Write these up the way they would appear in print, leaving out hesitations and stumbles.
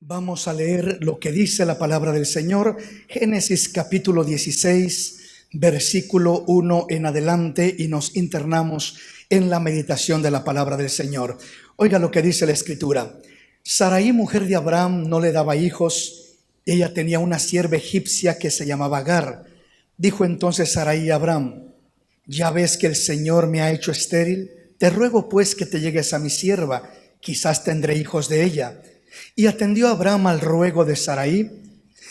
Vamos a leer lo que dice la palabra del Señor, Génesis capítulo 16, versículo 1 en adelante, y nos internamos en la meditación de la palabra del Señor. Oiga lo que dice la Escritura. Sarai, mujer de Abraham, no le daba hijos. Ella tenía una sierva egipcia que se llamaba Agar. Dijo entonces Sarai a Abraham: ya ves que el Señor me ha hecho estéril. Te ruego pues que te llegues a mi sierva, quizás tendré hijos de ella. Y atendió Abraham al ruego de Sarai.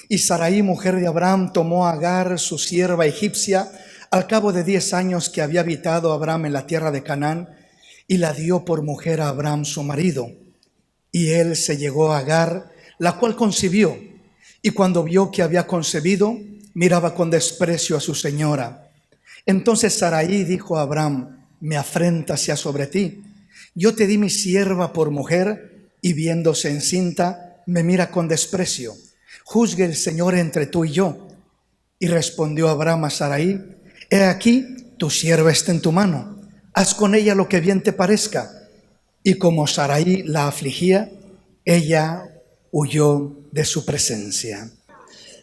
Y Sarai, mujer de Abraham, tomó a Agar, su sierva egipcia, al cabo de 10 años que había habitado Abraham en la tierra de Canaán, y la dio por mujer a Abraham su marido. Y él se llegó a Agar, la cual concibió, y cuando vio que había concebido, miraba con desprecio a su señora. Entonces Sarai dijo a Abraham: mi afrenta sea sobre ti. Yo te di mi sierva por mujer, y viéndose encinta, me mira con desprecio. Juzgue el Señor entre tú y yo. Y respondió Abraham a Sarai: he aquí, tu sierva está en tu mano, haz con ella lo que bien te parezca. Y como Sarai la afligía, ella huyó de su presencia.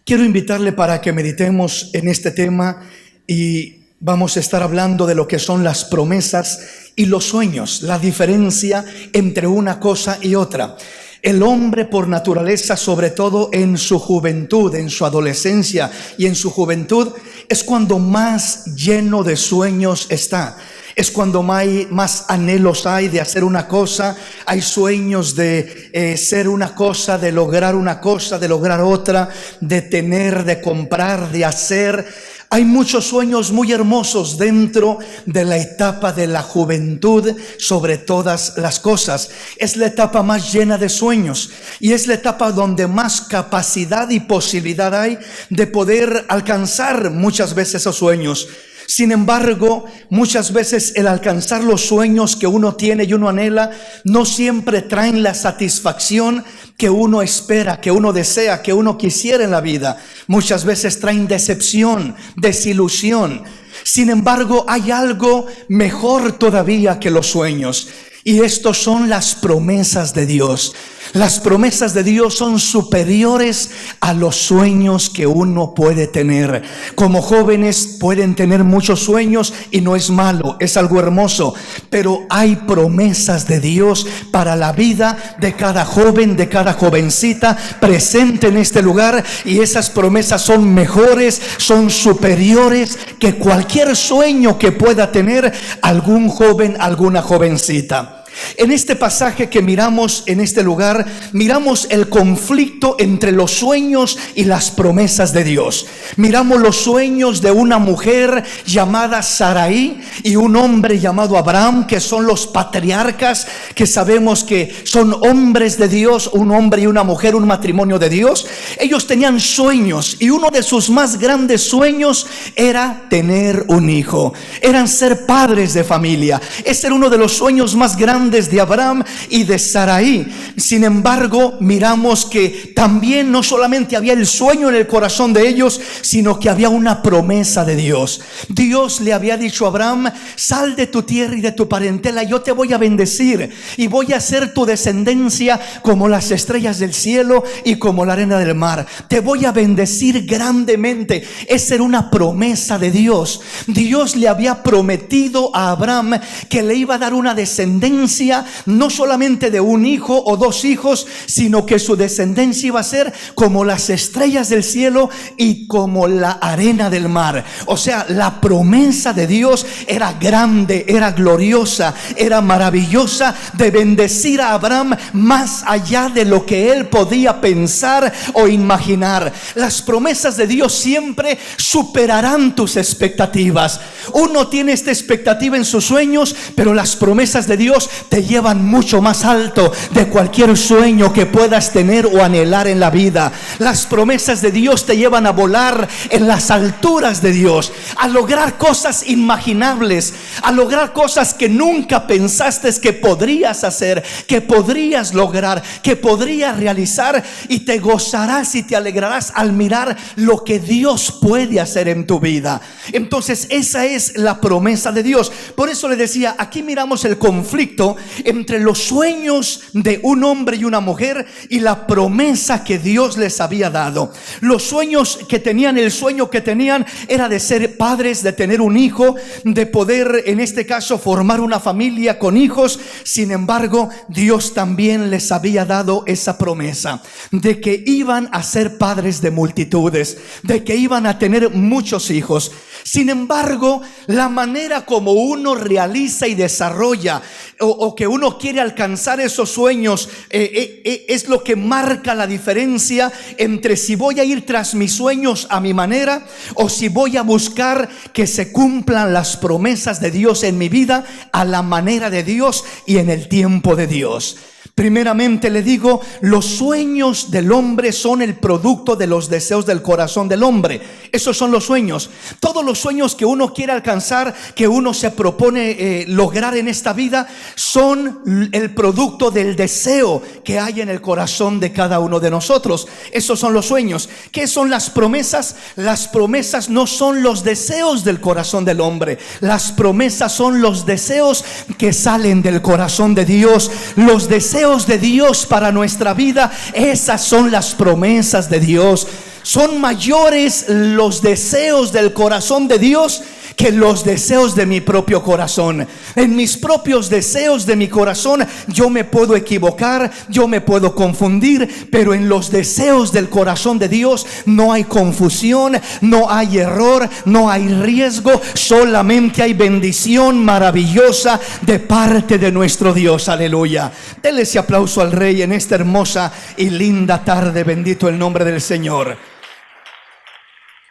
Quiero invitarle para que meditemos en este tema, y vamos a estar hablando de lo que son las promesas y los sueños, la diferencia entre una cosa y otra. El hombre por naturaleza, sobre todo en su juventud, en su adolescencia y en su juventud, es cuando más lleno de sueños está. Es cuando más anhelos hay de hacer una cosa. Hay sueños de ser una cosa, de lograr una cosa, de lograr otra, de tener, de comprar, de hacer. Hay muchos sueños muy hermosos dentro de la etapa de la juventud sobre todas las cosas. Es la etapa más llena de sueños y es la etapa donde más capacidad y posibilidad hay de poder alcanzar muchas veces esos sueños. Sin embargo, muchas veces el alcanzar los sueños que uno tiene y uno anhela no siempre traen la satisfacción que uno espera, que uno desea, que uno quisiera en la vida. Muchas veces traen decepción, desilusión. Sin embargo, hay algo mejor todavía que los sueños, y estos son las promesas de Dios. Las promesas de Dios son superiores a los sueños que uno puede tener. Como jóvenes pueden tener muchos sueños y no es malo, es algo hermoso. Pero hay promesas de Dios para la vida de cada joven, de cada jovencita presente en este lugar. Y esas promesas son mejores, son superiores que cualquier sueño que pueda tener algún joven, alguna jovencita. En este pasaje que miramos en este lugar, miramos el conflicto entre los sueños y las promesas de Dios. Miramos los sueños de una mujer llamada Sarai y un hombre llamado Abraham, que son los patriarcas, que sabemos que son hombres de Dios, un hombre y una mujer, un matrimonio de Dios. Ellos tenían sueños, y uno de sus más grandes sueños era tener un hijo, eran ser padres de familia. Ese era uno de los sueños más grandes de Abraham y de Sarai. Sin embargo, miramos que también no solamente había el sueño en el corazón de ellos, sino que había una promesa de Dios. Dios le había dicho a Abraham: sal de tu tierra y de tu parentela, yo te voy a bendecir y voy a hacer tu descendencia como las estrellas del cielo y como la arena del mar. Te voy a bendecir grandemente. Esa era una promesa de Dios. Dios le había prometido a Abraham que le iba a dar una descendencia, no solamente de un hijo o 2 hijos, sino que su descendencia iba a ser como las estrellas del cielo y como la arena del mar. O sea, la promesa de Dios era grande, era gloriosa, era maravillosa, de bendecir a Abraham más allá de lo que él podía pensar o imaginar. Las promesas de Dios siempre superarán tus expectativas. Uno tiene esta expectativa en sus sueños, pero las promesas de Dios te llevan mucho más alto de cualquier sueño que puedas tener o anhelar en la vida. Las promesas de Dios te llevan a volar en las alturas de Dios, a lograr cosas inimaginables, a lograr cosas que nunca pensaste que podrías hacer, que podrías lograr, que podrías realizar, y te gozarás y te alegrarás al mirar lo que Dios puede hacer en tu vida. Entonces esa es la promesa de Dios. Por eso le decía, aquí miramos el conflicto conflicto entre los sueños de un hombre y una mujer y la promesa que Dios les había dado. Los sueños que tenían, el sueño que tenían era de ser padres, de tener un hijo, de poder, en este caso, formar una familia con hijos. Sin embargo, Dios también les había dado esa promesa de que iban a ser padres de multitudes, de que iban a tener muchos hijos. Sin embargo, la manera como uno realiza y desarrolla o que uno quiere alcanzar esos sueños es lo que marca la diferencia entre si voy a ir tras mis sueños a mi manera o si voy a buscar que se cumplan las promesas de Dios en mi vida a la manera de Dios y en el tiempo de Dios. Primeramente le digo, los sueños del hombre son el producto de los deseos del corazón del hombre. Esos son los sueños. Todos los sueños que uno quiere alcanzar, que uno se propone lograr en esta vida, son el producto del deseo que hay en el corazón de cada uno de nosotros. Esos son los sueños. ¿Qué son las promesas? Las promesas no son los deseos del corazón del hombre. Las promesas son los deseos que salen del corazón de Dios. Los deseos de Dios para nuestra vida, esas son las promesas de Dios. Son mayores los deseos del corazón de Dios que los deseos de mi propio corazón. En mis propios deseos de mi corazón yo me puedo equivocar, yo me puedo confundir, pero en los deseos del corazón de Dios no hay confusión, no hay error, no hay riesgo, solamente hay bendición maravillosa de parte de nuestro Dios. Aleluya. Denle ese aplauso al Rey en esta hermosa y linda tarde. Bendito el nombre del Señor.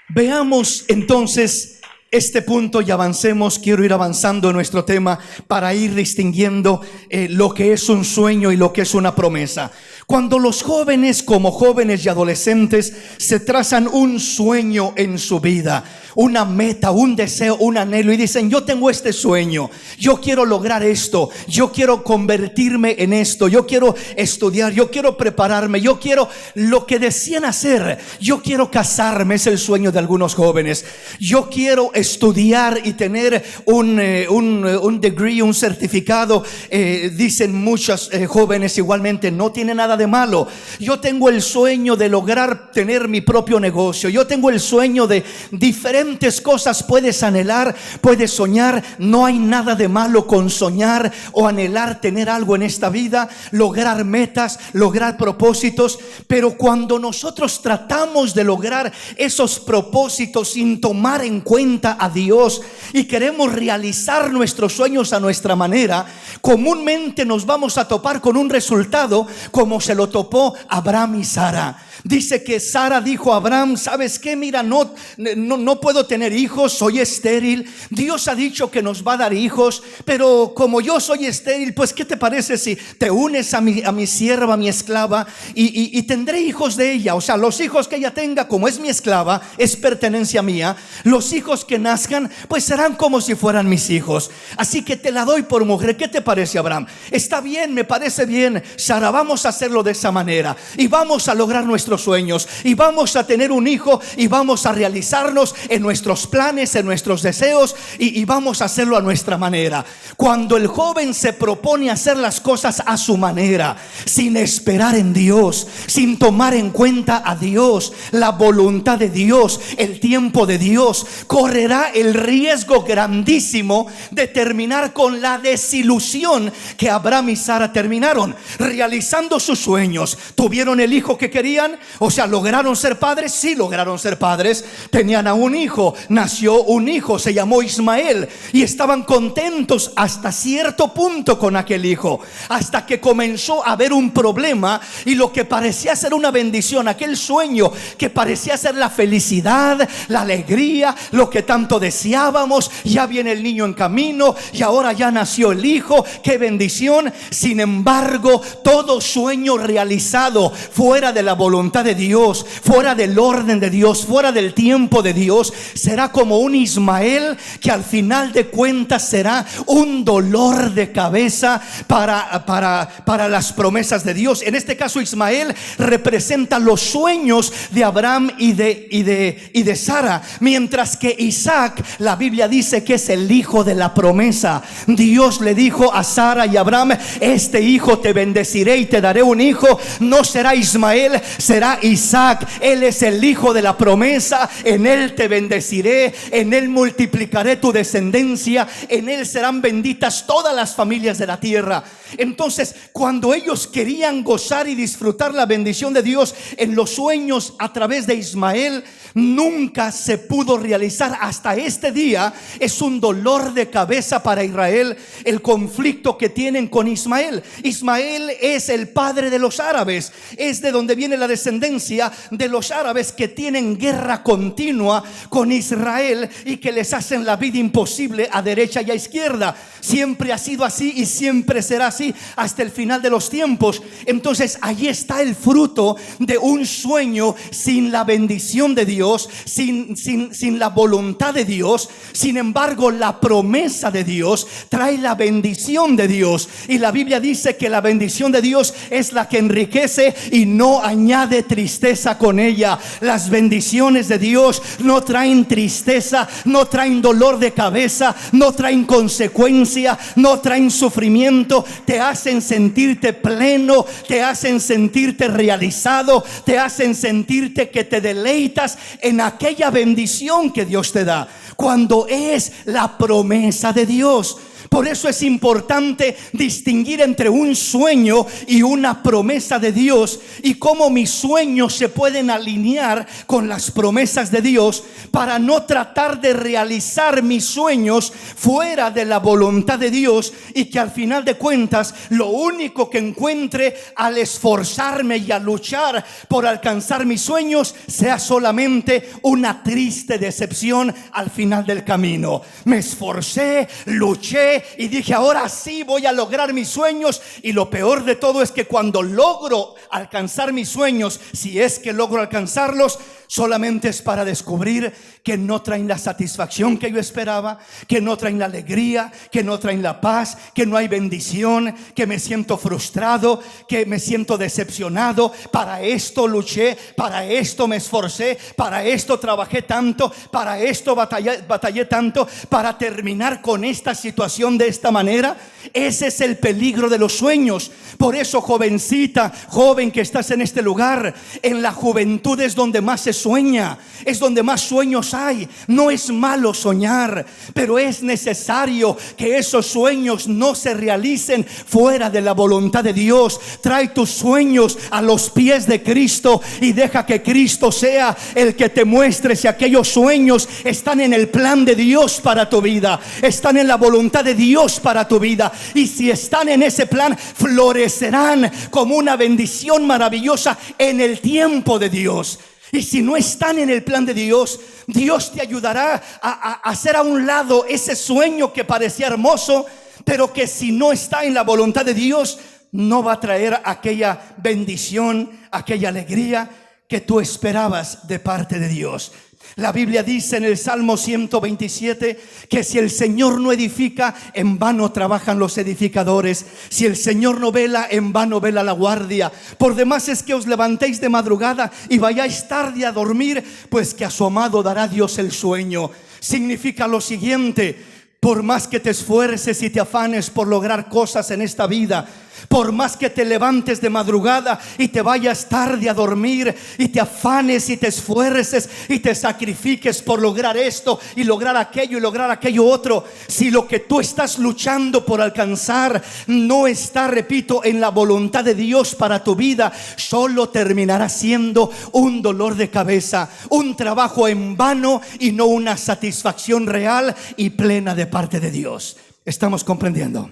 Veamos entonces este punto y avancemos. Quiero ir avanzando en nuestro tema para ir distinguiendo lo que es un sueño y lo que es una promesa. Cuando los jóvenes, como jóvenes y adolescentes, se trazan un sueño en su vida, una meta, un deseo, un anhelo, y dicen: yo tengo este sueño, yo quiero lograr esto, yo quiero convertirme en esto, yo quiero estudiar, yo quiero prepararme, yo quiero lo que decían hacer, yo quiero casarme. Es el sueño de algunos jóvenes. Yo quiero estudiar y tener un degree, un certificado. Dicen muchos jóvenes igualmente: no tiene nada de malo. Yo tengo el sueño de lograr tener mi propio negocio. Yo tengo el sueño de diferentes cosas. Puedes anhelar, puedes soñar. No hay nada de malo con soñar o anhelar tener algo en esta vida, lograr metas, lograr propósitos. Pero cuando nosotros tratamos de lograr esos propósitos sin tomar en cuenta a Dios y queremos realizar nuestros sueños a nuestra manera, comúnmente nos vamos a topar con un resultado como se lo topó Abraham y Sara. Dice que Sara dijo a Abraham: ¿sabes qué? Mira, no puedo tener hijos, soy estéril. Dios ha dicho que nos va a dar hijos, pero como yo soy estéril, pues ¿qué te parece si te unes a mi sierva, a mi esclava, y tendré hijos de ella? O sea, los hijos que ella tenga, como es mi esclava, es pertenencia mía. Los hijos que nazcan, pues serán como si fueran mis hijos. Así que te la doy por mujer. ¿Qué te parece, Abraham? Está bien, me parece bien, Sara, vamos a hacerlo de esa manera y vamos a lograr nuestros sueños y vamos a tener un hijo y vamos a realizarnos en nuestros planes, en nuestros deseos, y vamos a hacerlo a nuestra manera. Cuando el joven se propone hacer las cosas a su manera, sin esperar en Dios, sin tomar en cuenta a Dios, la voluntad de Dios, el tiempo de Dios, correrá el riesgo grandísimo de terminar con la desilusión que Abraham y Sara terminaron, realizando sus sueños. Tuvieron el hijo que querían, o sea, lograron ser padres. Sí, lograron ser padres. Tenían a un hijo, nació un hijo, se llamó Ismael, y estaban contentos hasta cierto punto con aquel hijo, hasta que comenzó a haber un problema, y lo que parecía ser una bendición, aquel sueño que parecía ser la felicidad, la alegría, lo que tanto deseábamos, ya viene el niño en camino y ahora ya nació el hijo, qué bendición. Sin embargo, todo sueño sueño realizado fuera de la voluntad de Dios, fuera del orden de Dios, fuera del tiempo de Dios, será como un Ismael que al final de cuentas será un dolor de cabeza para las promesas de Dios. En este caso, Ismael representa los sueños de Abraham y de Sara, mientras que Isaac, la Biblia dice que es el hijo de la promesa. Dios le dijo a Sara y Abraham: este hijo te bendeciré y te daré un hijo. No será Ismael, será Isaac. Él es el hijo de la promesa. En él te bendeciré, en él multiplicaré tu descendencia, en él serán benditas todas las familias de la tierra. Entonces, cuando ellos querían gozar y disfrutar la bendición de Dios en los sueños a través de Ismael, nunca se pudo realizar. Hasta este día es un dolor de cabeza para Israel el conflicto que tienen con Ismael. Ismael es el padre de los árabes, es de donde viene la descendencia de los árabes que tienen guerra continua con Israel y que les hacen la vida imposible a derecha y a izquierda. Siempre ha sido así y siempre será así hasta el final de los tiempos. Entonces allí está el fruto de un sueño sin la bendición de Dios, sin la voluntad de Dios. Sin embargo, la promesa de Dios trae la bendición de Dios, y la Biblia dice que la bendición de Dios es la que enriquece y no añade tristeza con ella. Las bendiciones de Dios no traen tristeza, no traen dolor de cabeza, no traen consecuencia, no traen sufrimiento. Te hacen sentirte pleno, te hacen sentirte realizado, te hacen sentirte que te deleitas en aquella bendición que Dios te da, cuando es la promesa de Dios. Por eso es importante distinguir entre un sueño y una promesa de Dios, y cómo mis sueños se pueden alinear con las promesas de Dios, para no tratar de realizar mis sueños fuera de la voluntad de Dios, y que al final de cuentas lo único que encuentre al esforzarme y a luchar por alcanzar mis sueños sea solamente una triste decepción al final del camino. Me esforcé, luché y dije: ahora sí voy a lograr mis sueños. Y lo peor de todo es que cuando logro alcanzar mis sueños, si es que logro alcanzarlos, solamente es para descubrir que no traen la satisfacción que yo esperaba, que no traen la alegría, que no traen la paz, que no hay bendición, que me siento frustrado, que me siento decepcionado. Para esto luché, para esto me esforcé, para esto trabajé tanto, para esto batallé tanto, para terminar con esta situación de esta manera. Ese es el peligro de los sueños. Por eso, jovencita, joven que estás en este lugar, en la juventud es donde más se sueña, es donde más sueños hay. No es malo soñar, pero es necesario que esos sueños no se realicen fuera de la voluntad de Dios. Trae tus sueños a los pies de Cristo y deja que Cristo sea el que te muestre si aquellos sueños están en el plan de Dios para tu vida, están en la voluntad de Dios para tu vida. Y si están en ese plan, florecerán como una bendición maravillosa en el tiempo de Dios. Y si no están en el plan de Dios, Dios te ayudará a hacer a un lado ese sueño que parecía hermoso, pero que si no está en la voluntad de Dios, no va a traer aquella bendición, aquella alegría que tú esperabas de parte de Dios. La Biblia dice en el Salmo 127 que si el Señor no edifica, en vano trabajan los edificadores. Si el Señor no vela, en vano vela la guardia. Por demás es que os levantéis de madrugada y vayáis tarde a dormir, pues que a su amado dará Dios el sueño. Significa lo siguiente: por más que te esfuerces y te afanes por lograr cosas en esta vida, por más que te levantes de madrugada y te vayas tarde a dormir y te afanes y te esfuerces y te sacrifiques por lograr esto y lograr aquello otro, si lo que tú estás luchando por alcanzar no está, repito, en la voluntad de Dios para tu vida, solo terminará siendo un dolor de cabeza, un trabajo en vano y no una satisfacción real y plena de parte de Dios. ¿Estamos comprendiendo?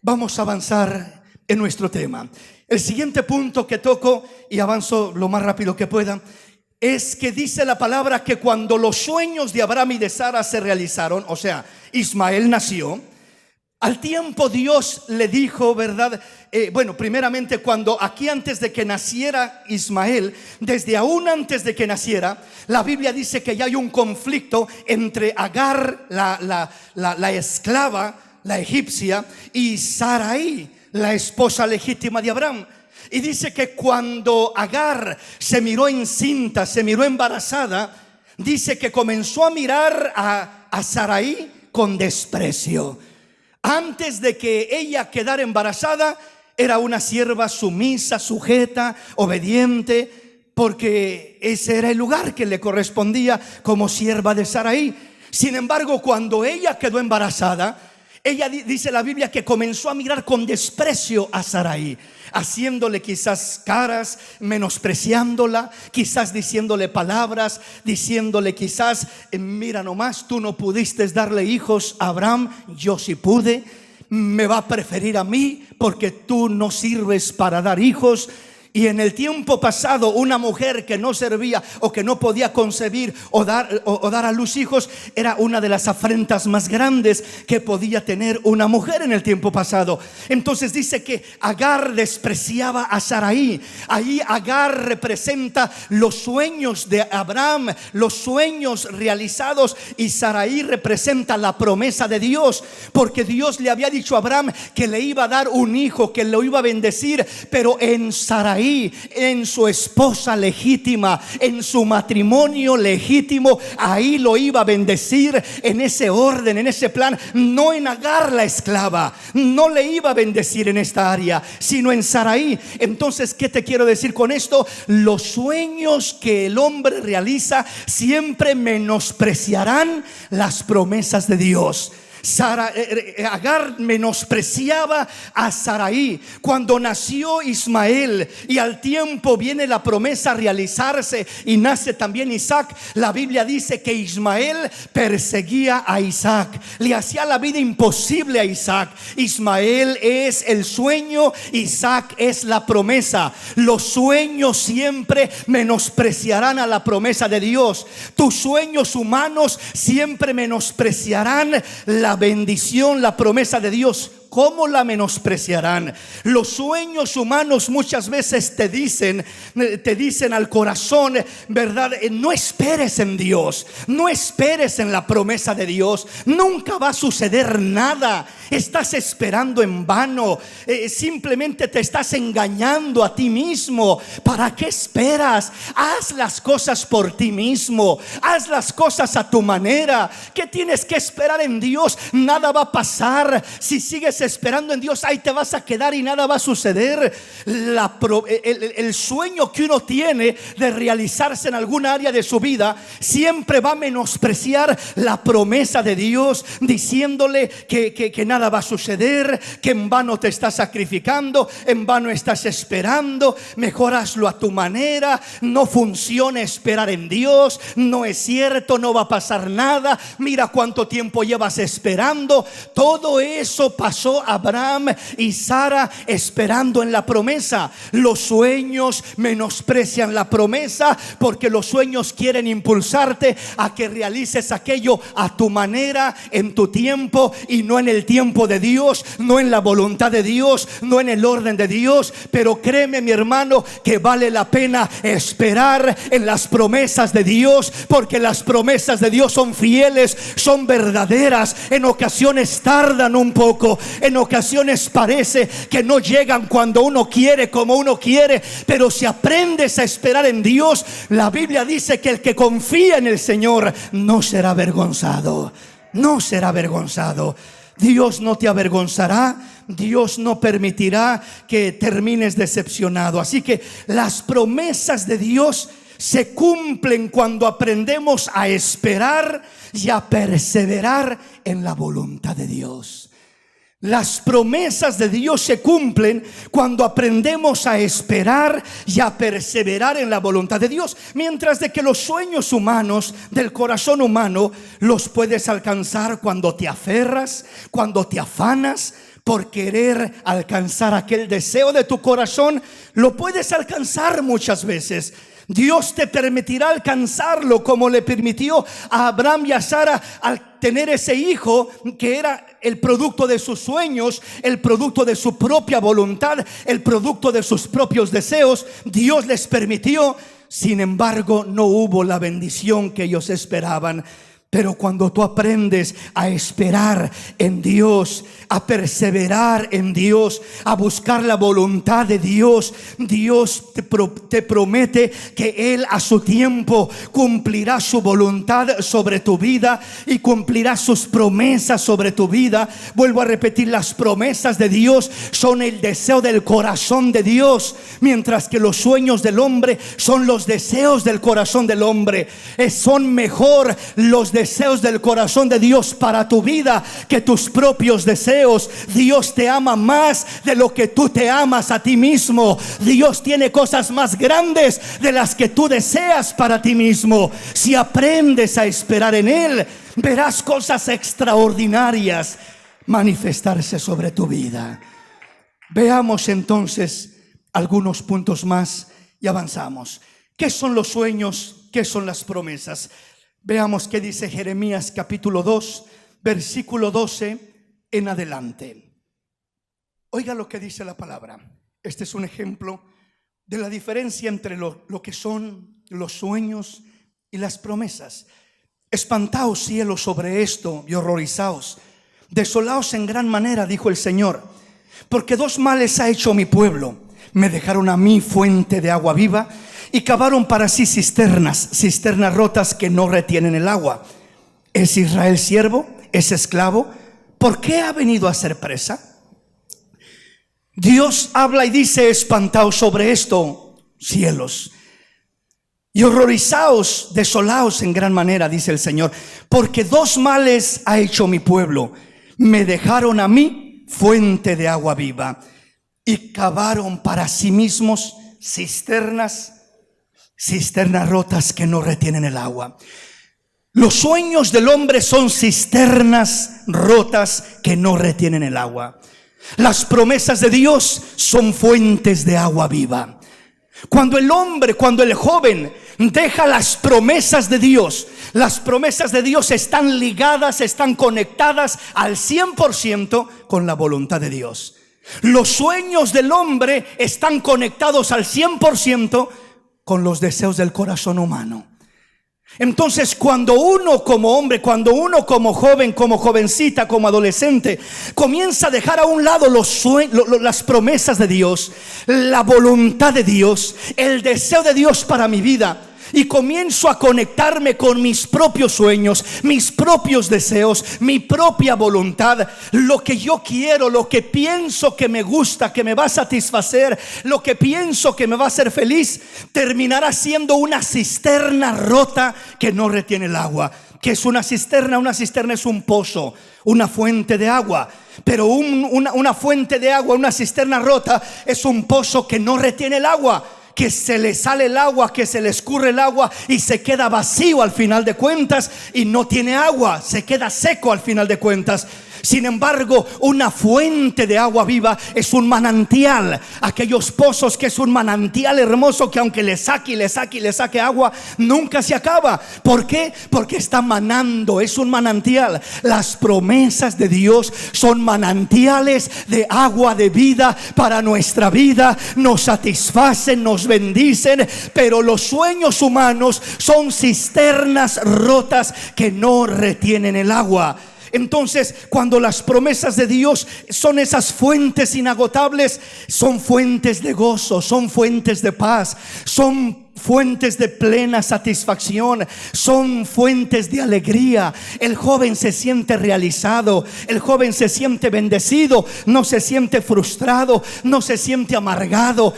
Vamos a avanzar en nuestro tema. El siguiente punto que toco, y avanzo lo más rápido que pueda, es que dice la palabra que cuando los sueños de Abraham y de Sara se realizaron, o sea, Ismael nació, Al tiempo Dios le dijo, ¿verdad? Primeramente cuando aquí antes de que naciera Ismael, desde aún antes de que naciera, la Biblia dice que ya hay un conflicto entre Agar, la esclava, la egipcia, y Sarai, la esposa legítima de Abraham. Y dice que cuando Agar se miró encinta, se miró embarazada, dice que comenzó a mirar a Sarai con desprecio. Antes de que ella quedara embarazada, era una sierva sumisa, sujeta, obediente, porque ese era el lugar que le correspondía como sierva de Sarai. Sin embargo, cuando ella quedó embarazada, ella dice la Biblia que comenzó a mirar con desprecio a Sarai, haciéndole quizás caras, menospreciándola, quizás diciéndole palabras, diciéndole quizás, mira nomás, tú no pudiste darle hijos a Abraham, yo sí pude, me va a preferir a mí porque tú no sirves para dar hijos. Y en el tiempo pasado, una mujer que no servía o que no podía concebir o dar a luz hijos era una de las afrentas más grandes que podía tener una mujer en el tiempo pasado. Entonces dice que Agar despreciaba a Sarai. Ahí Agar representa los sueños de Abraham, los sueños realizados, y Sarai representa la promesa de Dios, porque Dios le había dicho a Abraham que le iba a dar un hijo, que lo iba a bendecir, pero en Sarai, en su esposa legítima, en su matrimonio legítimo, ahí lo iba a bendecir, en ese orden, en ese plan. No en Agar la esclava, no le iba a bendecir en esta área, sino en Sarai. Entonces, ¿qué te quiero decir con esto? Los sueños que el hombre realiza siempre menospreciarán las promesas de Dios. Agar menospreciaba a Sarai. Cuando nació Ismael y al tiempo viene la promesa a realizarse y nace también Isaac, la Biblia dice que Ismael perseguía a Isaac, le hacía la vida imposible a Isaac. Ismael es el sueño, Isaac es la promesa. Los sueños siempre menospreciarán a la promesa de Dios. Tus sueños humanos siempre menospreciarán la bendición, la promesa de Dios. ¿Cómo la menospreciarán? Los sueños humanos muchas veces te dicen al corazón, ¿verdad? No esperes en Dios, no esperes en la promesa de Dios, nunca va a suceder nada, estás esperando en vano, simplemente te estás engañando a ti mismo. ¿Para qué esperas? Haz las cosas por ti mismo, haz las cosas a tu manera. ¿Qué tienes que esperar en Dios? Nada va a pasar. Si sigues esperando en Dios, ahí te vas a quedar y nada va a suceder. El sueño que uno tiene de realizarse en alguna área de su vida siempre va a menospreciar la promesa de Dios, diciéndole que nada va a suceder, que en vano te estás sacrificando, en vano estás esperando, mejor hazlo a tu manera, no funciona esperar en Dios, no es cierto, no va a pasar nada, mira cuánto tiempo llevas esperando. Todo eso pasó Abraham y Sara esperando en la promesa. Los sueños menosprecian la promesa, porque los sueños quieren impulsarte a que realices aquello a tu manera, en tu tiempo, y no en el tiempo de Dios, no en la voluntad de Dios, no en el orden de Dios. Pero créeme, mi hermano, que vale la pena esperar en las promesas de Dios, porque las promesas de Dios son fieles, son verdaderas. En ocasiones tardan un poco, en ocasiones parece que no llegan cuando uno quiere, como uno quiere, pero si aprendes a esperar en Dios, la Biblia dice que el que confía en el Señor no será avergonzado, no será avergonzado. Dios no te avergonzará, Dios no permitirá que termines decepcionado. Así que las promesas de Dios se cumplen cuando aprendemos a esperar y a perseverar en la voluntad de Dios. Las promesas de Dios se cumplen cuando aprendemos a esperar y a perseverar en la voluntad de Dios. Mientras de que los sueños humanos del corazón humano los puedes alcanzar cuando te aferras, cuando te afanas por querer alcanzar aquel deseo de tu corazón. Lo puedes alcanzar muchas veces. Dios te permitirá alcanzarlo, como le permitió a Abraham y a Sara al tener ese hijo que era el producto de sus sueños, el producto de su propia voluntad, el producto de sus propios deseos. Dios les permitió. Sin embargo, no hubo la bendición que ellos esperaban. Pero cuando tú aprendes a esperar en Dios, a perseverar en Dios, a buscar la voluntad de Dios, Dios te promete que Él a su tiempo cumplirá su voluntad sobre tu vida y cumplirá sus promesas sobre tu vida. Vuelvo a repetir, las promesas de Dios son el deseo del corazón de Dios, mientras que los sueños del hombre son los deseos del corazón del hombre. Son mejor los deseos del corazón de Dios para tu vida que tus propios deseos. Dios te ama más de lo que tú te amas a ti mismo. Dios tiene cosas más grandes de las que tú deseas para ti mismo. Si aprendes a esperar en Él, verás cosas extraordinarias manifestarse sobre tu vida. Veamos entonces algunos puntos más y avanzamos. ¿Qué son los sueños? ¿Qué son las promesas? Veamos qué dice Jeremías capítulo 2, versículo 12 en adelante. Oiga lo que dice la palabra. Este es un ejemplo de la diferencia entre lo que son los sueños y las promesas. Espantaos cielos sobre esto y horrorizaos, desolaos en gran manera, dijo el Señor, porque dos males ha hecho mi pueblo. Me dejaron a mí fuente de agua viva y cavaron para sí cisternas rotas que no retienen el agua. ¿Es Israel siervo? ¿Es esclavo? ¿Por qué ha venido a ser presa? Dios habla y dice: espantaos sobre esto, cielos, y horrorizaos, desolaos en gran manera, dice el Señor, porque dos males ha hecho mi pueblo. Me dejaron a mí fuente de agua viva y cavaron para sí mismos cisternas rotas que no retienen el agua. Los sueños del hombre son cisternas rotas que no retienen el agua. Las promesas de Dios son fuentes de agua viva. Cuando el joven deja las promesas de Dios, las promesas de Dios están ligadas, están conectadas al 100% con la voluntad de Dios. Los sueños del hombre están conectados al 100% con los deseos del corazón humano. Entonces, cuando uno como hombre, cuando uno como joven, como jovencita, como adolescente, comienza a dejar a un lado las promesas de Dios, la voluntad de Dios, el deseo de Dios para mi vida, y comienzo a conectarme con mis propios sueños, mis propios deseos, mi propia voluntad, lo que yo quiero, lo que pienso que me gusta, que me va a satisfacer, lo que pienso que me va a hacer feliz, terminará siendo una cisterna rota que no retiene el agua. ¿Qué es una cisterna? Una cisterna es un pozo, una fuente de agua. Pero una fuente de agua, una cisterna rota, es un pozo que no retiene el agua, que se le sale el agua, que se le escurre el agua y se queda vacío al final de cuentas y no tiene agua, se queda seco al final de cuentas. Sin embargo, una fuente de agua viva es un manantial. Aquellos pozos que es un manantial hermoso que aunque le saque agua, nunca se acaba. ¿Por qué? Porque está manando, es un manantial. Las promesas de Dios son manantiales de agua de vida para nuestra vida. Nos satisfacen, nos bendicen, pero los sueños humanos son cisternas rotas que no retienen el agua. Entonces, cuando las promesas de Dios son esas fuentes inagotables, son fuentes de gozo, son fuentes de paz, son fuentes de plena satisfacción, son fuentes de alegría. El joven se siente realizado, el joven se siente bendecido, no se siente frustrado, no se siente amargado,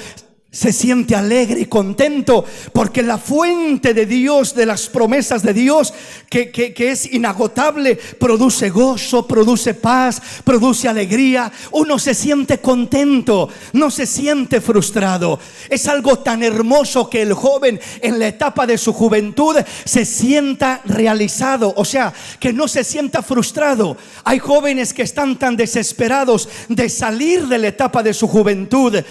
se siente alegre y contento, porque la fuente de Dios, de las promesas de Dios, que es inagotable, produce gozo, produce paz, produce alegría. Uno se siente contento, no se siente frustrado. Es algo tan hermoso que el joven en la etapa de su juventud se sienta realizado, o sea, que no se sienta frustrado. Hay jóvenes que están tan desesperados de salir de la etapa de su juventud.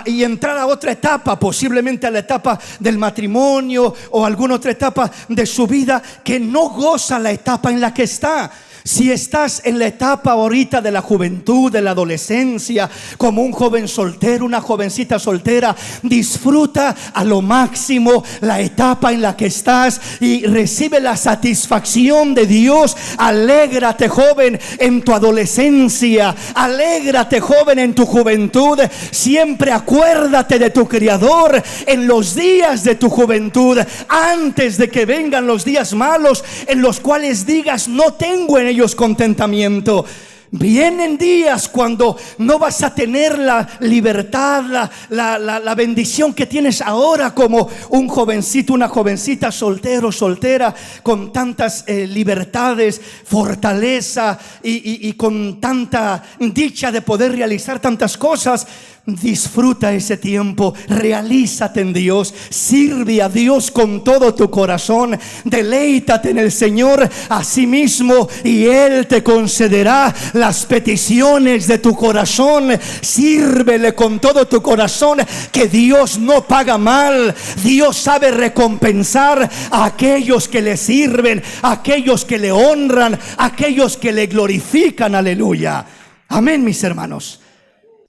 y entrar a otra etapa, posiblemente a la etapa del matrimonio o alguna otra etapa de su vida, que no goza la etapa en la que está. Si estás en la etapa ahorita de la juventud, de la adolescencia, como un joven soltero, una jovencita soltera, disfruta a lo máximo la etapa en la que estás y recibe la satisfacción de Dios. Alégrate, joven, en tu adolescencia. Alégrate, joven, en tu juventud. Siempre acuérdate de tu Creador en los días de tu juventud, antes de que vengan los días malos, en los cuales digas: no tengo en ellos contentamiento. Vienen días cuando no vas a tener la libertad, la bendición que tienes ahora como un jovencito, una jovencita, soltero, soltera, con tantas libertades, fortaleza y con tanta dicha de poder realizar tantas cosas. Disfruta ese tiempo, realízate en Dios, sirve a Dios con todo tu corazón, deleítate en el Señor a sí mismo y Él te concederá las peticiones de tu corazón. Sírvele con todo tu corazón, que Dios no paga mal. Dios sabe recompensar a aquellos que le sirven, a aquellos que le honran, a aquellos que le glorifican. Aleluya. Amén, mis hermanos.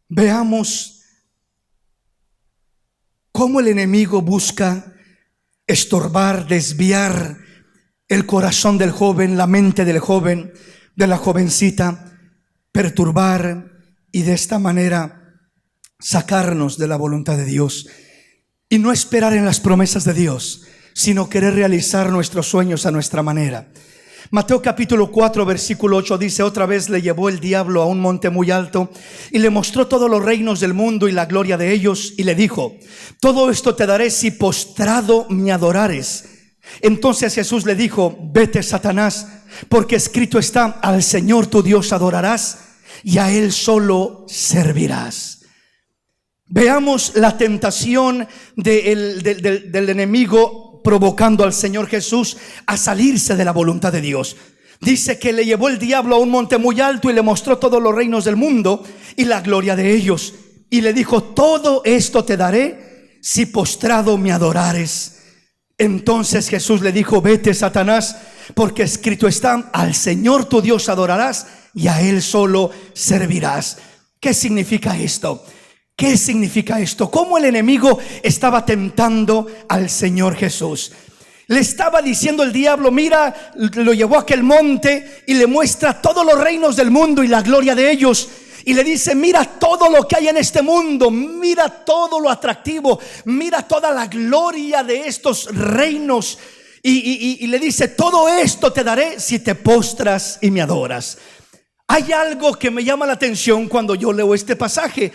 Veamos cómo el enemigo busca estorbar, desviar el corazón del joven, la mente del joven, de la jovencita, perturbar y de esta manera sacarnos de la voluntad de Dios y no esperar en las promesas de Dios, sino querer realizar nuestros sueños a nuestra manera. Mateo capítulo 4 versículo 8 dice: otra vez le llevó el diablo a un monte muy alto y le mostró todos los reinos del mundo y la gloria de ellos, y le dijo: todo esto te daré si postrado me adorares. Entonces Jesús le dijo: vete, Satanás, porque escrito está: al Señor tu Dios adorarás y a Él solo servirás. Veamos la tentación del enemigo, provocando al Señor Jesús a salirse de la voluntad de Dios. Dice que le llevó el diablo a un monte muy alto y le mostró todos los reinos del mundo y la gloria de ellos, y le dijo: todo esto te daré si postrado me adorares. Entonces Jesús le dijo: vete, Satanás, porque escrito está: al Señor tu Dios adorarás y a Él solo servirás. ¿Qué significa esto? ¿Qué significa esto? ¿Cómo el enemigo estaba tentando al Señor Jesús? Le estaba diciendo el diablo: mira, lo llevó a aquel monte y le muestra todos los reinos del mundo y la gloria de ellos. Y le dice: mira todo lo que hay en este mundo, mira todo lo atractivo, mira toda la gloria de estos reinos. Y le dice: todo esto te daré si te postras y me adoras. Hay algo que me llama la atención cuando yo leo este pasaje,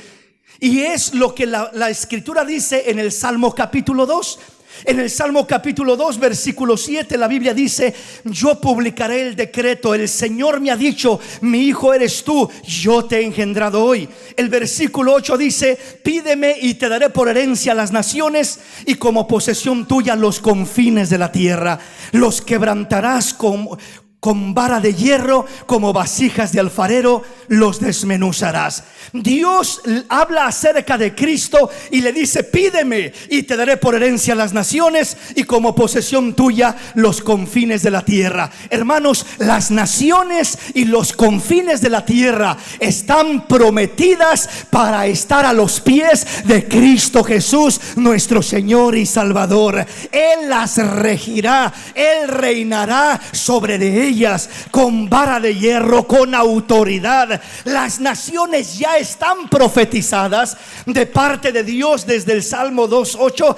y es lo que la Escritura dice en el Salmo capítulo 2. En el Salmo capítulo 2 versículo 7 la Biblia dice: yo publicaré el decreto, el Señor me ha dicho: mi hijo eres tú, yo te he engendrado hoy. El versículo 8 dice: pídeme y te daré por herencia las naciones y como posesión tuya los confines de la tierra. Los quebrantarás con vara de hierro, como vasijas de alfarero los desmenuzarás. Dios habla acerca de Cristo y le dice: pídeme y te daré por herencia las naciones y como posesión tuya los confines de la tierra. Hermanos, las naciones y los confines de la tierra están prometidas para estar a los pies de Cristo Jesús, nuestro Señor y Salvador. Él las regirá, Él reinará sobre ellas con vara de hierro, con autoridad. Las naciones ya están profetizadas de parte de Dios desde el Salmo 2:8.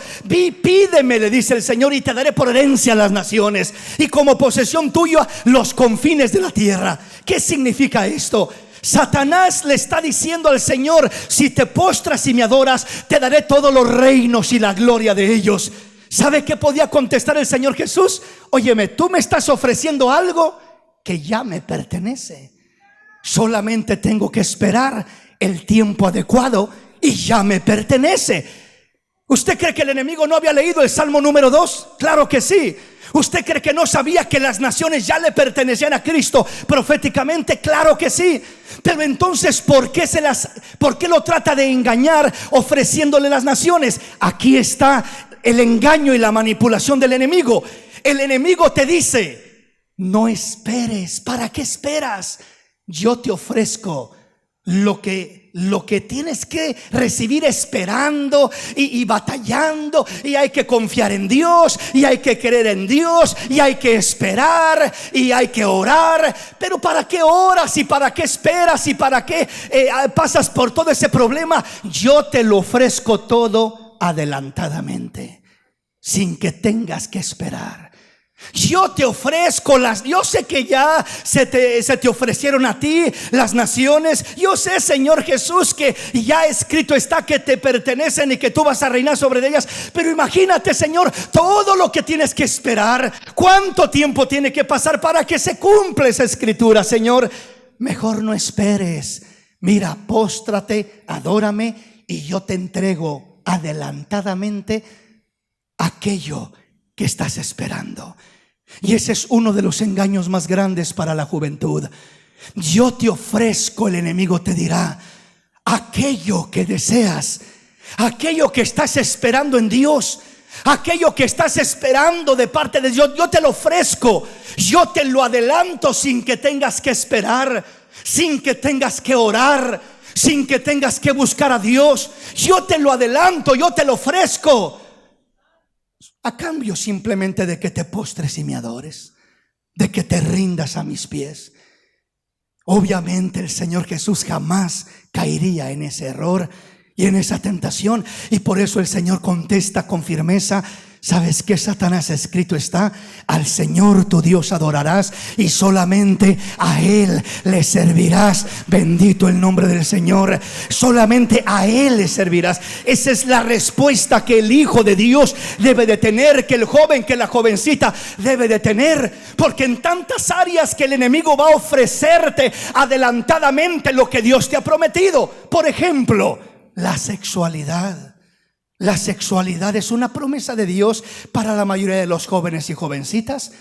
Pídeme, le dice el Señor, y te daré por herencia las naciones y como posesión tuya los confines de la tierra. ¿Qué significa esto? Satanás le está diciendo al Señor: si te postras y me adoras, te daré todos los reinos y la gloria de ellos. ¿Sabe qué podía contestar el Señor Jesús? Óyeme, tú me estás ofreciendo algo que ya me pertenece. Solamente tengo que esperar el tiempo adecuado y ya me pertenece. ¿Usted cree que el enemigo no había leído el Salmo número 2? Claro que sí. ¿Usted cree que no sabía que las naciones ya le pertenecían a Cristo proféticamente? Claro que sí. Pero entonces, ¿por qué lo trata de engañar ofreciéndole las naciones? Aquí está el engaño y la manipulación del enemigo. El enemigo te dice: no esperes. ¿Para qué esperas? Yo te ofrezco lo que tienes que recibir esperando y batallando, y hay que confiar en Dios, y hay que creer en Dios, y hay que esperar, y hay que orar. Pero ¿para qué oras y para qué esperas y para qué pasas por todo ese problema? Yo te lo ofrezco todo adelantadamente, sin que tengas que esperar. Yo te ofrezco yo sé que ya se te ofrecieron a ti las naciones. Yo sé, Señor Jesús, que ya escrito está que te pertenecen y que tú vas a reinar sobre ellas. Pero imagínate, Señor, todo lo que tienes que esperar. ¿Cuánto tiempo tiene que pasar para que se cumpla esa escritura, Señor? Mejor no esperes. Mira, póstrate, adórame, y yo te entrego adelantadamente aquello que estás esperando. Y ese es uno de los engaños más grandes para la juventud. Yo te ofrezco, el enemigo te dirá, aquello que deseas, aquello que estás esperando en Dios, aquello que estás esperando de parte de Dios. Yo te lo ofrezco, yo te lo adelanto sin que tengas que esperar, sin que tengas que orar, sin que tengas que buscar a Dios. Yo te lo adelanto, yo te lo ofrezco, a cambio simplemente de que te postres y me adores, de que te rindas a mis pies. Obviamente el Señor Jesús jamás caería en ese error y en esa tentación. Y por eso el Señor contesta con firmeza: ¿sabes qué, Satanás? Escrito está: al Señor tu Dios adorarás y solamente a Él le servirás. Bendito el nombre del Señor. Solamente a Él le servirás. Esa es la respuesta que el Hijo de Dios debe de tener, que el joven, que la jovencita debe de tener. Porque en tantas áreas que el enemigo va a ofrecerte adelantadamente lo que Dios te ha prometido. Por ejemplo, la sexualidad. La sexualidad es una promesa de Dios para la mayoría de los jóvenes y jovencitas,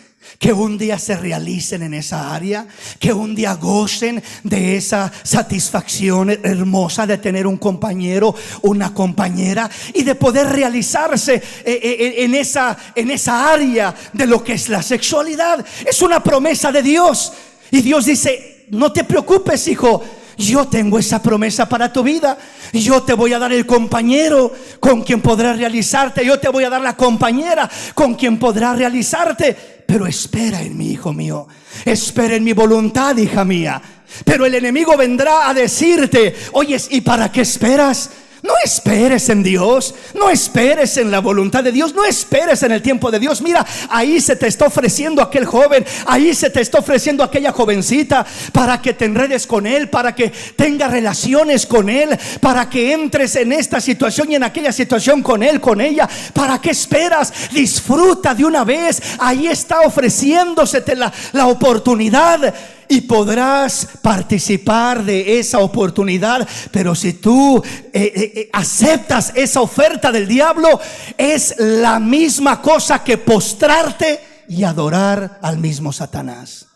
que un día se realicen en esa área, que un día gocen de esa satisfacción hermosa de tener un compañero, una compañera, y de poder realizarse en esa área de lo que es la sexualidad. Es una promesa de Dios, y Dios dice: no te preocupes, hijo, yo tengo esa promesa para tu vida. Yo te voy a dar el compañero con quien podrás realizarte. Yo te voy a dar la compañera con quien podrás realizarte. Pero espera en mí, hijo mío. Espera en mi voluntad, hija mía. Pero el enemigo vendrá a decirte: oye, ¿y para qué esperas? No esperes en Dios, no esperes en la voluntad de Dios, no esperes en el tiempo de Dios. Mira, ahí se te está ofreciendo aquel joven, ahí se te está ofreciendo aquella jovencita, para que te enredes con él, para que tengas relaciones con él, para que entres en esta situación y en aquella situación con él, con ella. ¿Para qué esperas? Disfruta de una vez. Ahí está ofreciéndosete la oportunidad, y podrás participar de esa oportunidad. Pero si tú aceptas esa oferta del diablo, es la misma cosa que postrarte y adorar al mismo Satanás.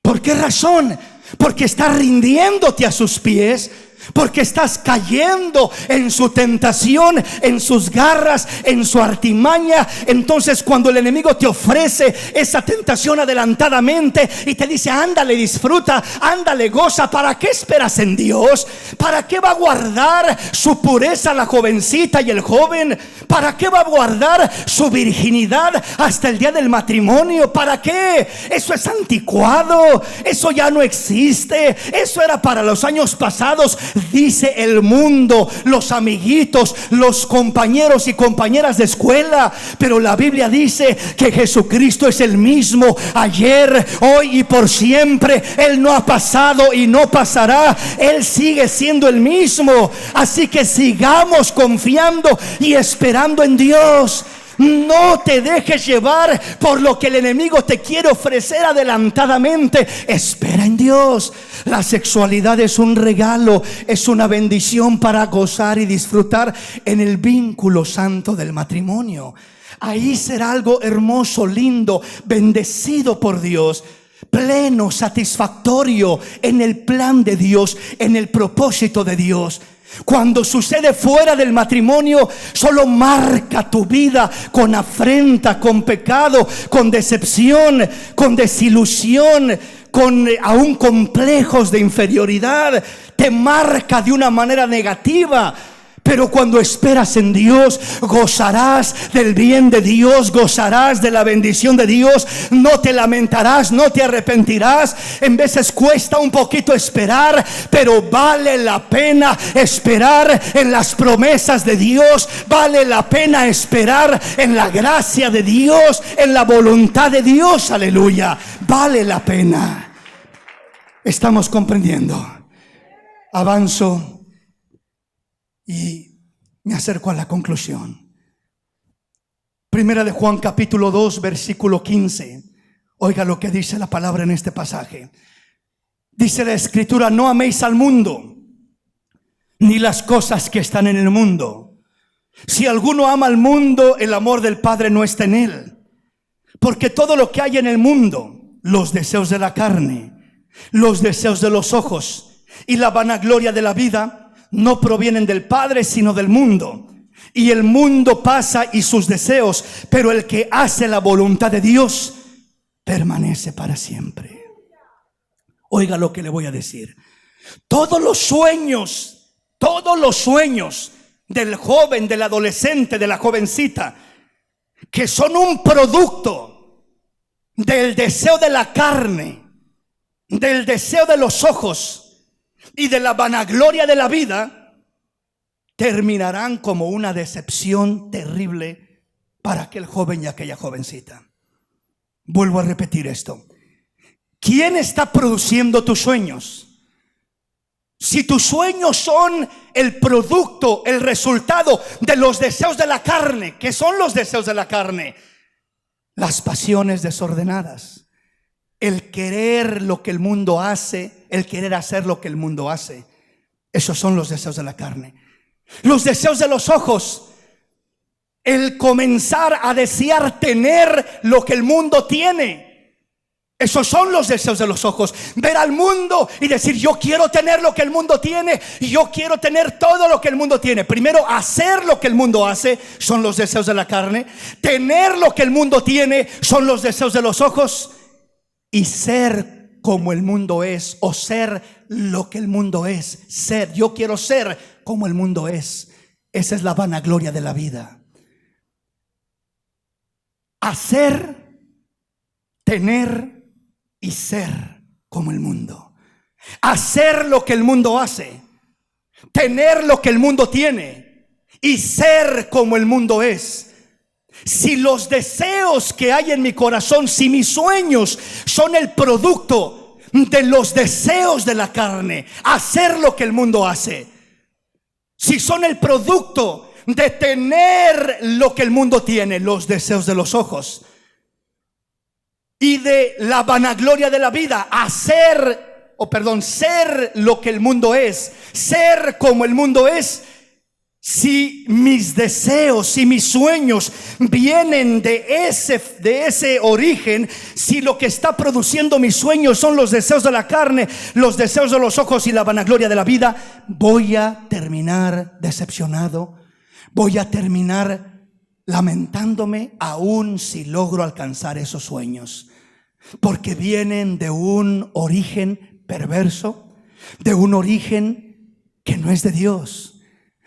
¿Por qué razón? Porque estás rindiéndote a sus pies, porque estás cayendo en su tentación, en sus garras, en su artimaña. Entonces, cuando el enemigo te ofrece esa tentación adelantadamente y te dice: ándale, disfruta, ándale, goza, ¿para qué esperas en Dios? ¿Para qué va a guardar su pureza la jovencita y el joven? ¿Para qué va a guardar su virginidad hasta el día del matrimonio? ¿Para qué? Eso es anticuado, eso ya no existe, eso era para los años pasados. Dice el mundo, los amiguitos, los compañeros y compañeras de escuela. Pero la Biblia dice que Jesucristo es el mismo ayer, hoy y por siempre. Él no ha pasado y no pasará. Él sigue siendo el mismo. Así que sigamos confiando y esperando en Dios. No te dejes llevar por lo que el enemigo te quiere ofrecer adelantadamente. Espera en Dios. La sexualidad es un regalo, es una bendición para gozar y disfrutar en el vínculo santo del matrimonio. Ahí será algo hermoso, lindo, bendecido por Dios, pleno, satisfactorio en el plan de Dios, en el propósito de Dios. Cuando sucede fuera del matrimonio, solo marca tu vida con afrenta, con pecado, con decepción, con desilusión, con aún complejos de inferioridad. Te marca de una manera negativa. Pero cuando esperas en Dios, gozarás del bien de Dios, gozarás de la bendición de Dios. No te lamentarás, no te arrepentirás. En veces cuesta un poquito esperar, pero vale la pena esperar en las promesas de Dios. Vale la pena esperar en la gracia de Dios, en la voluntad de Dios. Aleluya, vale la pena. Estamos comprendiendo. Avanzo y me acerco a la conclusión. Primera de Juan capítulo 2 versículo 15. Oiga lo que dice la palabra en este pasaje. Dice la escritura: no améis al mundo, ni las cosas que están en el mundo. Si alguno ama al mundo, el amor del Padre no está en él. Porque todo lo que hay en el mundo, los deseos de la carne, los deseos de los ojos y la vanagloria de la vida, no provienen del Padre, sino del mundo. Y el mundo pasa y sus deseos, pero el que hace la voluntad de Dios permanece para siempre. Oiga lo que le voy a decir. Todos los sueños del joven, del adolescente, de la jovencita, que son un producto del deseo de la carne, del deseo de los ojos y de la vanagloria de la vida, terminarán como una decepción terrible para aquel joven y aquella jovencita. Vuelvo a repetir esto. ¿Quién está produciendo tus sueños? Si tus sueños son el producto, el resultado de los deseos de la carne, ¿qué son los deseos de la carne? Las pasiones desordenadas, el querer lo que el mundo hace, el querer hacer lo que el mundo hace. Esos son los deseos de la carne. Los deseos de los ojos, el comenzar a desear tener lo que el mundo tiene. Esos son los deseos de los ojos. Ver al mundo y decir: yo quiero tener lo que el mundo tiene, y yo quiero tener todo lo que el mundo tiene. Primero, hacer lo que el mundo hace son los deseos de la carne. Tener lo que el mundo tiene son los deseos de los ojos. Y ser como el mundo es, o ser lo que el mundo es. Ser, yo quiero ser como el mundo es. Esa es la vanagloria de la vida. Hacer, tener y ser como el mundo. Hacer lo que el mundo hace, tener lo que el mundo tiene y ser como el mundo es. Si los deseos que hay en mi corazón, si mis sueños son el producto de los deseos de la carne, hacer lo que el mundo hace, si son el producto de tener lo que el mundo tiene, los deseos de los ojos y de la vanagloria de la vida, ser lo que el mundo es, ser como el mundo es. Si mis deseos, si mis sueños vienen de ese origen, si lo que está produciendo mis sueños son los deseos de la carne, los deseos de los ojos y la vanagloria de la vida, voy a terminar decepcionado, voy a terminar lamentándome aún si logro alcanzar esos sueños, porque vienen de un origen perverso, de un origen que no es de Dios,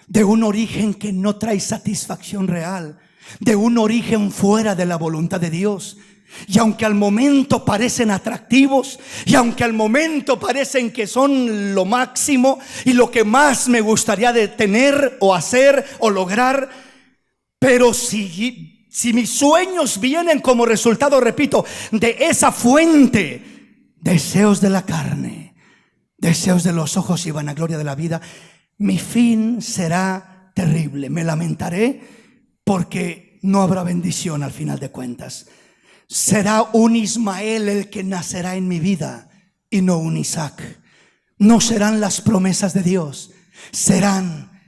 de un origen que no trae satisfacción real, de un origen fuera de la voluntad de Dios. Y aunque al momento parecen atractivos, y aunque al momento parecen que son lo máximo y lo que más me gustaría de tener o hacer o lograr, pero si mis sueños vienen como resultado, repito, de esa fuente, deseos de la carne, deseos de los ojos y vanagloria de la vida, mi fin será terrible. Me lamentaré porque no habrá bendición al final de cuentas. Será un Ismael el que nacerá en mi vida y no un Isaac. No serán las promesas de Dios, serán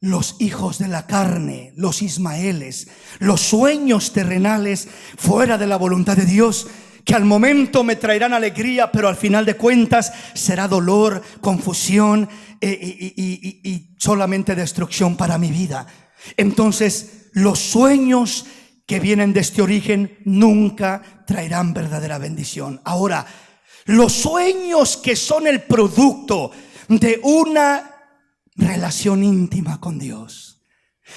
los hijos de la carne, los ismaeles, los sueños terrenales fuera de la voluntad de Dios, que al momento me traerán alegría, pero al final de cuentas será dolor, confusión y solamente destrucción para mi vida. Entonces, los sueños que vienen de este origen nunca traerán verdadera bendición. Ahora, los sueños que son el producto de una relación íntima con Dios.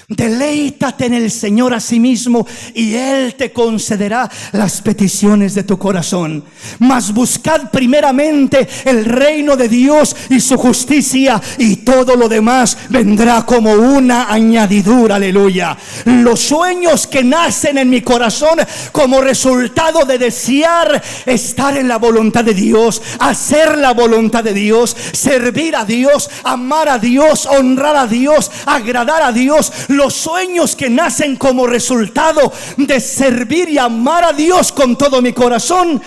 Deleítate en el Señor a sí mismo y Él te concederá las peticiones de tu corazón. Mas buscad primeramente el reino de Dios y su justicia, y todo lo demás vendrá como una añadidura. Aleluya. Los sueños que nacen en mi corazón como resultado de desear estar en la voluntad de Dios, hacer la voluntad de Dios, servir a Dios, amar a Dios, honrar a Dios, agradar a Dios. Los sueños que nacen como resultado de servir y amar a Dios con todo mi corazón,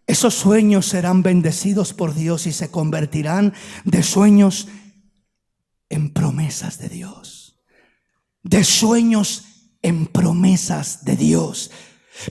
esos sueños serán bendecidos por Dios y se convertirán de sueños en promesas de Dios. De sueños en promesas de Dios.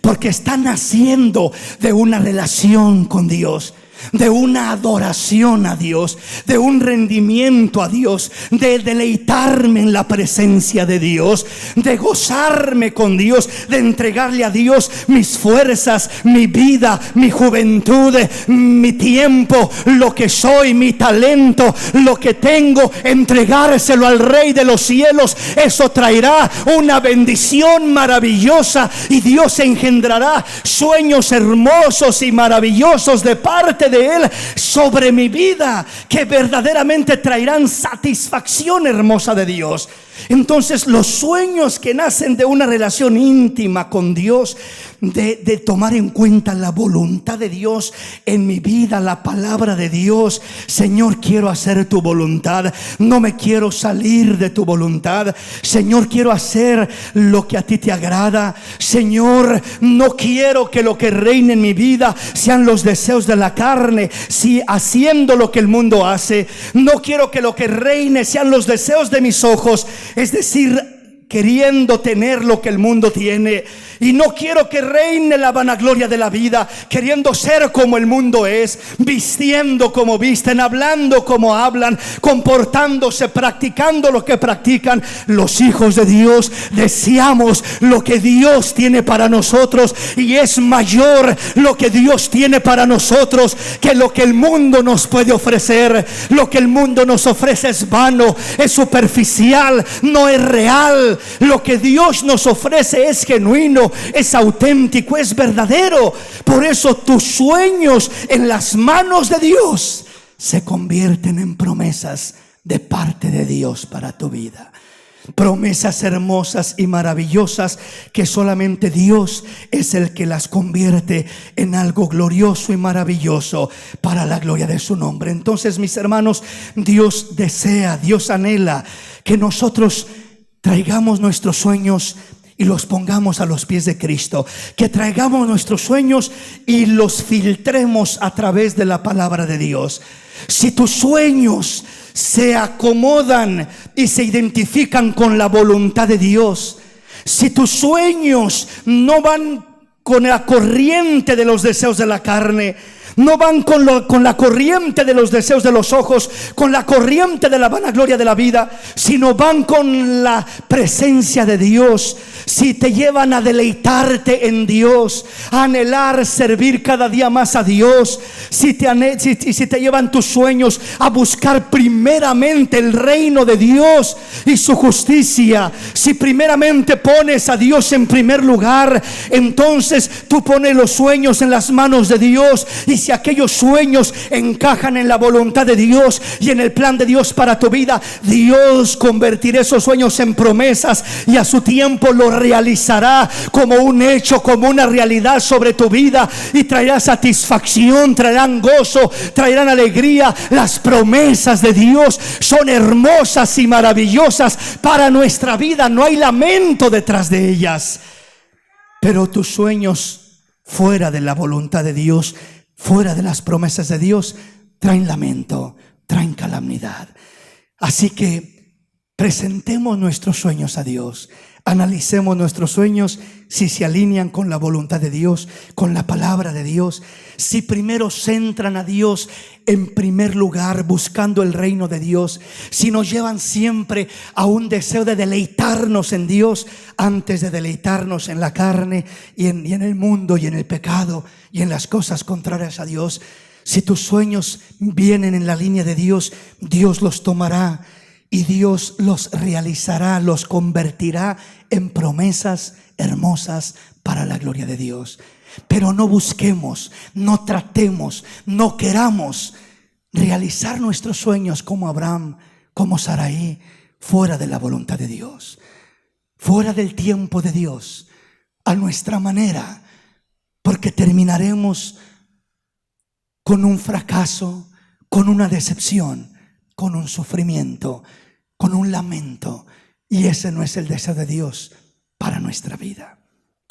Porque están naciendo de una relación con Dios, de una adoración a Dios, de un rendimiento a Dios, de deleitarme en la presencia de Dios, de gozarme con Dios, de entregarle a Dios mis fuerzas, mi vida, mi juventud, mi tiempo, lo que soy, mi talento, lo que tengo, entregárselo al Rey de los cielos. Eso traerá una bendición maravillosa y Dios engendrará sueños hermosos y maravillosos de parte de Él sobre mi vida, que verdaderamente traerán satisfacción hermosa de Dios. Entonces, los sueños que nacen de una relación íntima con Dios, de tomar en cuenta la voluntad de Dios en mi vida, la palabra de Dios. Señor, quiero hacer tu voluntad, no me quiero salir de tu voluntad. Señor, quiero hacer lo que a ti te agrada. Señor, no quiero que lo que reine en mi vida sean los deseos de la carne, si haciendo lo que el mundo hace. No quiero que lo que reine sean los deseos de mis ojos, es decir, queriendo tener lo que el mundo tiene. Y no quiero que reine la vanagloria de la vida, queriendo ser como el mundo es, vistiendo como visten, hablando como hablan, comportándose, practicando lo que practican. Los hijos de Dios deseamos lo que Dios tiene para nosotros, y es mayor lo que Dios tiene para nosotros que lo que el mundo nos puede ofrecer. Lo que el mundo nos ofrece es vano, es superficial, no es real. Lo que Dios nos ofrece es genuino, es auténtico, es verdadero. Por eso tus sueños en las manos de Dios se convierten en promesas de parte de Dios para tu vida. Promesas hermosas y maravillosas que solamente Dios es el que las convierte en algo glorioso y maravilloso para la gloria de su nombre. Entonces, mis hermanos, Dios desea, Dios anhela que nosotros traigamos nuestros sueños y los pongamos a los pies de Cristo, que traigamos nuestros sueños y los filtremos a través de la palabra de Dios. Si tus sueños se acomodan y se identifican con la voluntad de Dios, si tus sueños no van con la corriente de los deseos de la carne, no van con la corriente de los deseos de los ojos, con la corriente de la vanagloria de la vida, sino van con la presencia de Dios, si te llevan a deleitarte en Dios, a anhelar servir cada día más a Dios, si te llevan tus sueños a buscar primeramente el reino de Dios y su justicia, si primeramente pones a Dios en primer lugar, entonces tú pones los sueños en las manos de Dios. Y si aquellos sueños encajan en la voluntad de Dios y en el plan de Dios para tu vida, Dios convertirá esos sueños en promesas y a su tiempo lo realizará como un hecho, como una realidad sobre tu vida, y traerá satisfacción, traerán gozo, traerán alegría. Las promesas de Dios son hermosas y maravillosas para nuestra vida, no hay lamento detrás de ellas. Pero tus sueños fuera de la voluntad de Dios, fuera de las promesas de Dios, traen lamento, traen calamidad. Así que Presentemos nuestros sueños a Dios. Analicemos nuestros sueños si se alinean con la voluntad de Dios, con la palabra de Dios. Si primero centran a Dios en primer lugar, buscando el reino de Dios. Si nos llevan siempre a un deseo de deleitarnos en Dios antes de deleitarnos en la carne y en el mundo y en el pecado y en las cosas contrarias a Dios. Si tus sueños vienen en la línea de Dios, Dios los tomará y Dios los realizará, los convertirá en promesas hermosas para la gloria de Dios. Pero no busquemos, no tratemos, no queramos realizar nuestros sueños como Abraham, como Sarai, fuera de la voluntad de Dios, fuera del tiempo de Dios, a nuestra manera, porque terminaremos con un fracaso, con una decepción, con un sufrimiento, con un lamento. Y ese no es el deseo de Dios para nuestra vida.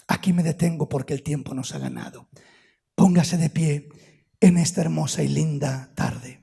Aquí me detengo porque el tiempo nos ha ganado. Póngase de pie en esta hermosa y linda tarde.